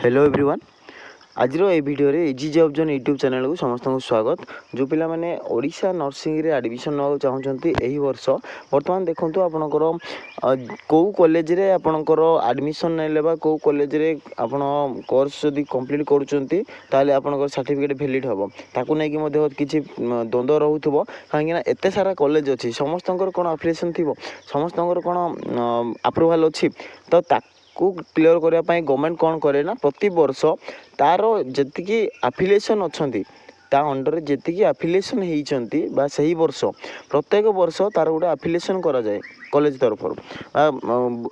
Hello everyone आज ये video रे easy job zone YouTube channel को समस्त को स्वागत। जो पिला माने ओडिशा नर्सिंग रे एडमिशन ना चाहते यही वर्ष बर्तमान देखो आपणकर कौ कॉलेज रे आपणकर एडमिशन नेले बा कौ कॉलेज रे आपण कोर्स जदि कंप्लीट करूछंती ताले आपणकर सर्टिफिकेट वैलिड हबो ताकू नै कि मध्ये किछि द्वंद्व रहउथबो काहे ना एते सारा कॉलेज अछि समस्तंकर कोन एप्लीकेशन थिबो समस्तंकर कोन अप्रूवल अछि तो को क्लियर करने गवर्नमेंट कौन करे ना प्रति वर्ष तार जी आफिलिएसन अच्छा ता अंडर जी आफिलिएसन होती सही वर्ष प्रत्येक वर्ष तार गोटे आफिलिएसन करा जाए कॉलेज तरफ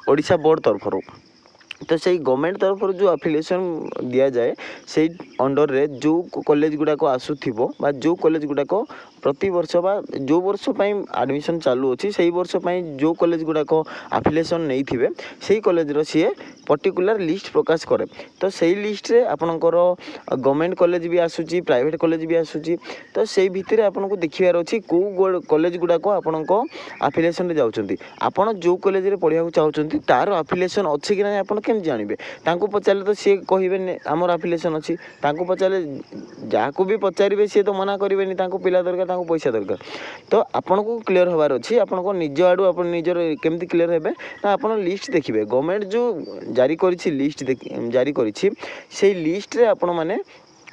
ओडिशा बोर्ड तरफ तो से गवर्नमेंट तरफ जो आफिलिएसन दि जाए से अंडर रे जो कॉलेज गुड़ाक आसुथिबो बा जो कॉलेज गुड़ाक प्रति वर्ष बा जो वर्ष एडमिशन चालू अच्छी से वर्ष जो कॉलेज गुड़ाक आफिलिएसन नहीं थिबे से कॉलेज रो सी पर्टिकुलर लिस्ट प्रकाश करे तो से लिस्ट रे आपनकर गवर्नमेंट कॉलेज भी आसुची प्राइवेट कॉलेज भी आसुची तो से भितर आपनको देखिबार अछि को कॉलेज गुड़ाक आपनको आफिलिएसन रे जाउचंती आपण जो कॉलेज रे पढ़िया चाहउचंती तार आफिलिएसन अछि कि नै आपण केम जानबे तांको पचारे तो सी कहिबे हमर आफिलिएसन अछि तांको पचारे जाको भी पचारिबे सी तो मना करिवेनी तांको पिला दरकार तांको पैसा दरकार तो आपन को क्लियर होबार अछि आपन को निज आडू आपन निजर केमती क्लियर हेबे ना आपन लिस्ट देखिबे गवर्नमेंट जो जारी करिछि लिस्ट जारी करिछि से लिस्ट रे आपन माने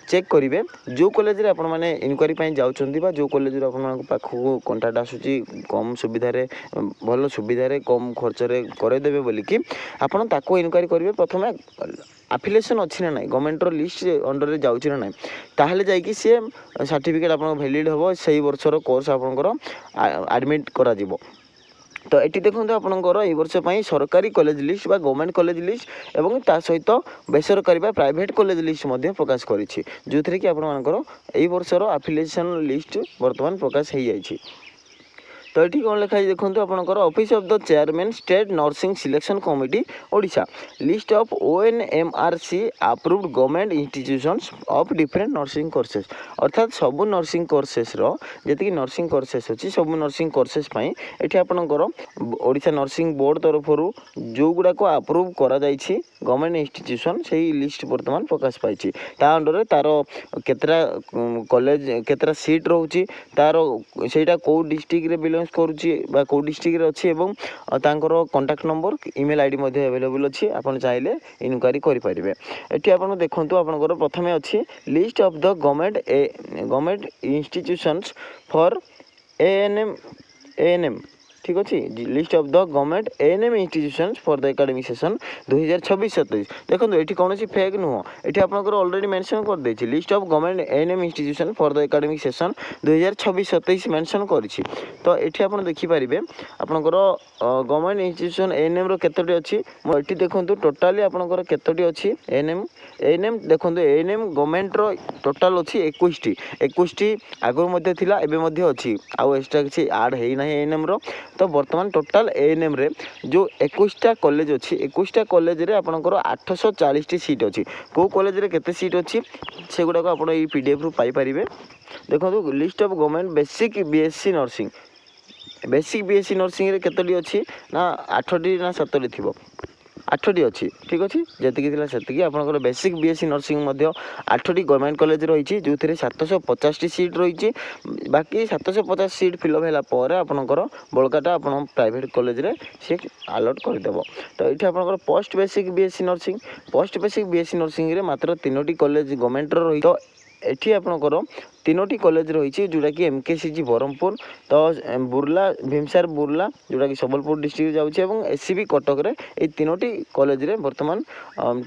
चेक करेंगे जो कॉलेज रे आपण माने इनक्वारी पाई जाउछंती बा जो कॉलेज रे आपण पाखु कंटाक्ट आसुची कम सुविधा रे भल सुविधा रे कम खर्च रे करे देबे बोली कि आपण ताको इनक्वारी करेंगे प्रथमे आफिलिएसन अच्छी ना ना गवर्नमेंट रो लिस्ट अंडर रे जाउछि ना ना ताहले जाई कि से सर्टिफिकेट आपण वैलिड हबो सही वर्षर कोर्स आपनकर एडमिट करा जिवो। तो ये देखो आपंकर ये वर्ष सरकारी कॉलेज लिस्ट बा गवर्नमेंट कॉलेज लिस्ट एवं ता सहित बेसरकारी बा प्राइवेट कॉलेज लिस्ट प्रकाश करिछि जो थरे कि आपनकर ये वर्षर एफिलिएशन लिस्ट वर्तमान प्रकाश हो जाइछि। तो ये कौन लिखाई देखो आपंकर office of the chairman state nursing selection committee Odisha list of ONMRC approved government institutions of different nursing courses अर्थात सब नर्सिंग कोर्सेस रो जति नर्सिंग कोर्सेस अच्छी सब नर्सिंग कोर्सेस पई एठी आपनकर ओडिशा नर्सिंग बोर्ड तरफ जो गुडा को अप्रूव करा जाइछि गवर्नमेंट इंस्टीट्यूशन से लिस्ट वर्तमान प्रकाश पाइछि ता अंडर तार केतरा कॉलेज केतरा सीट रहउछि तार सेटा को डिस्ट्रिक्ट रे बिलोंग्स करुछि बा को डिस्ट्रिक्ट रे अछि एवं तांकर कांटेक्ट नंबर ईमेल आईडी मध्ये अवेलेबल अछि आपण चाहिले इनक्वारी करि परिबे। एठी आपण देखंतु आपनकर प्रथमे अछि list of the government institutions for ANM ठीक अच्छे list of the government ANM institutions for the academic session 2026-27 देखो ये कौन फेक नुह ये आपंकर ऑलरेडी मेंशन कर देछि list of government ANM institution for the academic session 2026-27 mention करिछि। तो ये आप देखिपारे आपंकर गवर्नमेंट इंस्टीट्यूशन ANM रो केतोटी अछि ये देखो टोटाली आपंकर केतोटी अछि ANM देखो ANM गवर्नमेंट रो टोटाल अछि 21टी आगु मध्ये थिला एबे मध्ये अछि आउ एक्स्ट्रा किछि ऐड हेइ नाही ANM रो। तो वर्तमान टोटाल ANM रे जो 21टा कॉलेज अच्छी 21टा कॉलेज रे आपनकर 840 सीट अच्छी को कॉलेज रे केते सीट अच्छी से गुडा को आपण ई PDF रु पाई परिबे। देखो list of government basic BSc nursing रे केतोटी अच्छी ना 8टी ना 7टी थिबो 8टी अच्छी ठीक अच्छे जी आपंकर बेसिक BSc नर्सिंग 8टी गवर्नमेंट कॉलेज रही जो 750 सीट रही बाकी 750 सीट फिलअप है आपंकर बड़काटा आप प्राइवेट कॉलेज रे सी अलॉट करदेव। तो ये आपंकर पोस्ट बेसिक BSc नर्सिंग रे मात्र 3टी कॉलेज गवर्नमेंट रही तो एठी आपनकर 3टी कॉलेज रही जोटा कि MKCG ब्रह्मपुर तो बुर्ला भीमसार बुर्ला जोटा कि संबलपुर डिस्ट्रिक्ट जाउछि एवं SCB कटक रे ए 3टी कॉलेज रे वर्तमान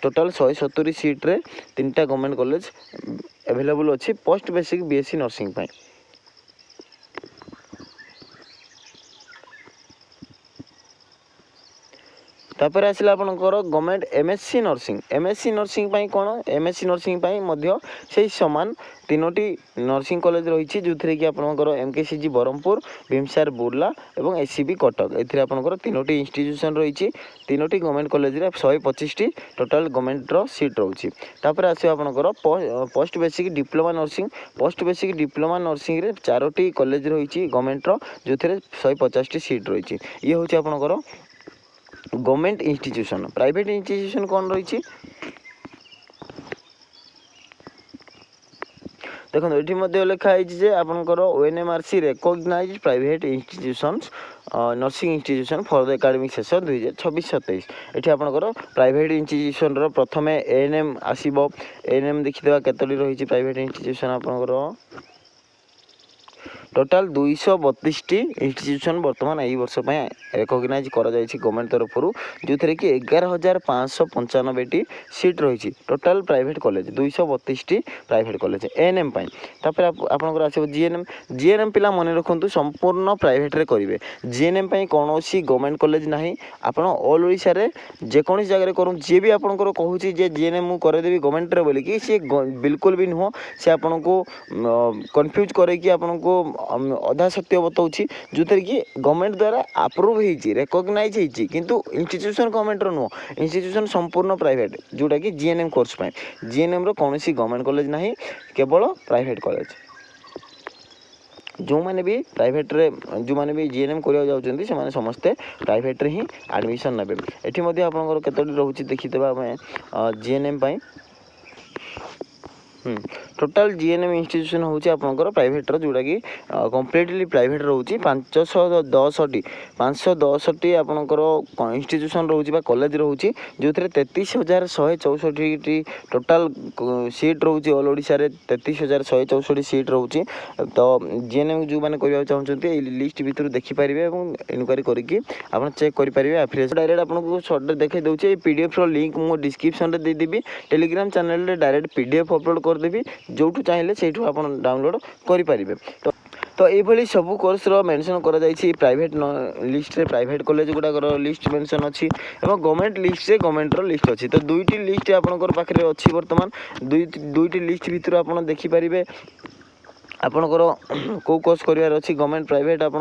टोटाल 170 सीट रे 3टा गवर्नमेंट कॉलेज अवेलेबल अछि पोस्ट बेसिक BSc नर्सिंग पई। तापर आसला आपनकर गवर्नमेंट MSc नर्सिंग पई कोन MSc नर्सिंग पई मध्य से समान 3टी नर्सिंग कॉलेज रही जो थरे कि आपनकर MKCG ब्रह्मपुर भीमसार बुर्ला एवं SCB कटक एथिरे आपनकर 3टी इंस्टीट्यूशन रही 3टी गवर्नमेंट कॉलेज रे 125टी टोटाल गवर्नमेंट रो सीट रहउछि। तापर आसे आपनकर पोस्ट बेसिक डिप्लोमा नर्सिंग रे 4टी कॉलेज रही गवर्नमेंट रो जो थरे 150टी सीट रही ये होछि आपनकर गवर्नमेंट इंस्टीट्यूशन। प्राइवेट इंस्टीट्यूशन कौन रही ଦେଖନ୍ତୁ ଏଠି ମଧ୍ୟ ଲେଖା ହେଇଛି ଯେ ଆପଣଙ୍କର ONMRC recognise private institutions nursing institution for the academic session 2026-27। ଏଠି ଆପଣଙ୍କର ପ୍ରାଇଭେଟ୍ ଇନଷ୍ଟିଚ୍ୟୁସନ୍ର ପ୍ରଥମେ ANM ଆସିବ। ANM ଦେଖିଦେବା କେତୋଟି ରହିଛି ପ୍ରାଇଭେଟ୍ ଇନଷ୍ଟିଚ୍ୟୁସନ୍ ଆପଣଙ୍କର टोटाल 232टी इन्स्टिट्यूशन बर्तमान यही वर्ष रेकग्नाइज कर गवर्नमेंट तरफ जो थे कि 11,595टी सीट रही टोटाल प्राइवेट कॉलेज 232टी प्राइवेट कॉलेज ANM तापर आपंकर आसो जीएनएम पिला मन रखु संपूर्ण प्राइवेट रे करेंगे जीएनएम कौन गवर्नमेंट कॉलेज ना आपड़ ऑल ओडिशा रे जेकोसी जगह करूँ जी भी आपंकर कहूँ जे जीएनएम मुझे करदेवी गवर्नमेंट रे बोलिकी सी बिल्कुल भी नुह से आपन को कन्फ्यूज करे आपन को अधा सत्य बताऊँगी जो थे कि गवर्नमेंट द्वारा अप्रूव होती रेकग्नाइज होती किंतु इंस्टीट्यूशन गवर्नमेंट नुह इंस्टीट्यूशन संपूर्ण प्राइवेट जोटा कि जीएनएम कोर्स जीएनएम रो कौन गवर्नमेंट कॉलेज ना केवल प्राइवेट कॉलेज जो मैंने भी प्राइवेट रे जो मैंने भी जीएनएम करने जाऊँच से समस्ते प्राइवेट रे ही एडमिशन नेबे एठी मध्ये आपनकर केतोटी रहउची देखिदेबा हमें जीएनएम टोटाल जीएनएम इंस्टीट्यूशन होची आपनकर प्राइवेट रो जोटा कि कंप्लीटली प्राइवेट रहउची 510टी आपनकर इंस्टीट्यूशन रहउची बा कॉलेज रहउची जो थरे 33,164टी टोटाल सीट रहउची ऑल ओडिशा रे 33,164 सीट रहउची तो जीएनएम जो माने करबा चाहउछंती ए लिस्ट भितर देखि परिबे एवं इनक्वायरी करिकि आपन चेक करि परिबे एप्लिकेशन डायरेक्ट आपनको शॉर्ट देखै दउची ए पीडीएफ रो लिंक मो डिस्क्रिप्शन रे दे देबी टेलीग्राम चैनल रे डायरेक्ट पीडीएफ अपलोड करदेवी जो चाहिए से डाउनलोड करें तो ये सब कोर्स मेंशन कर प्राइवेट लिस्ट रे प्राइवेट कॉलेज गुड़ाकर लिस्ट मेंशन अच्छी गवर्नमेंट लिस्ट रे गवर्नमेंट लिस्ट अच्छी तो दुईटी लिस्ट आपंकर पाखे अच्छी बर्तमान दुईटी लिस्ट भितर आप देखिपारे आपणकर कौ कोर्स करार अच्छी गवर्नमेंट प्राइवेट आप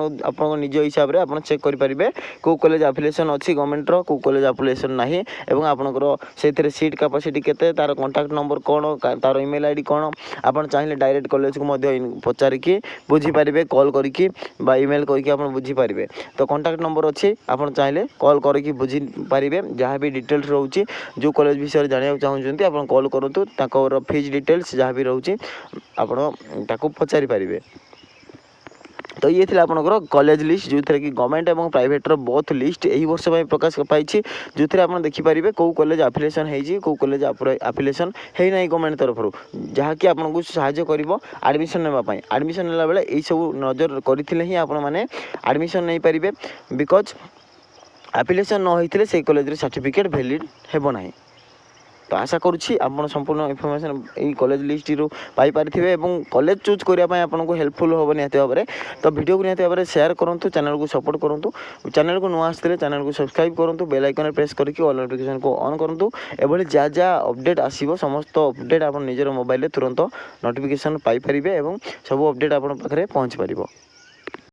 निज हिसाब से आप चेक करेंगे कौ कॉलेज एफिलिएशन अच्छी गवर्नमेंट कौ कॉलेज एफिलिएशन ना एवं आपणकर से सीट कैपेसिटी केते तार कांटेक्ट नंबर कौन तार ईमेल आईडी कौन आप चाहिए डायरेक्ट कॉलेज को पचारिकी बुझीपारे कॉल करके ईमेल करके बुझीपारे तो कांटेक्ट नंबर अच्छी आप चाहिए कॉल करके बुझीपारे जहाँ भी डिटेल्स रोचे जो कॉलेज विषय जाना चाहते आप कॉल करूँ फीस डिटेल्स जहाँ भी रोचे आपको पचारि पारिबे तो ये थी आपनकर कॉलेज लिस्ट जो थे कि गवर्नमेंट और प्राइवेट रो बोथ लिस्ट यही वर्ष में प्रकाश पाई जो थे आप देखिपारे कौ कॉलेज एफिलिएशन होती कौ कॉलेज एफिलिएशन है ना गवर्नमेंट तरफ जहाँकि आपको साहाय्य कर एडमिशन नापी एडमिशन नेला बेले यही सब नजर करते ही आप एडमिशन नहीं पारे बिकज एफिलिएशन न होते से कॉलेज सर्टिफिकेट वैलिड हेबो नाही तो आशा करुँची आप संपूर्ण इनफॉरमेशन ये कॉलेज लिस्ट रू पाई पारे और कॉलेज चूज करने आपको हेल्पफुल हम निहत भाव में तो वीडियो को निहत भाव में शेयर करूँ चैनल को सपोर्ट करूँ चैनल को नुआ आसते चैनल को सब्सक्राइब करूँ बेल आइकन प्रेस करके ऑल नोटिफिकेशन को ऑन करूँ एभली जहाँ जहाँ अपडेट आसो समस्त अपडेट आप निजर मोबाइल तुरंत नोटिफिकेशन पाई पारे और सब अपडेट आप पाखे पहुँच पार।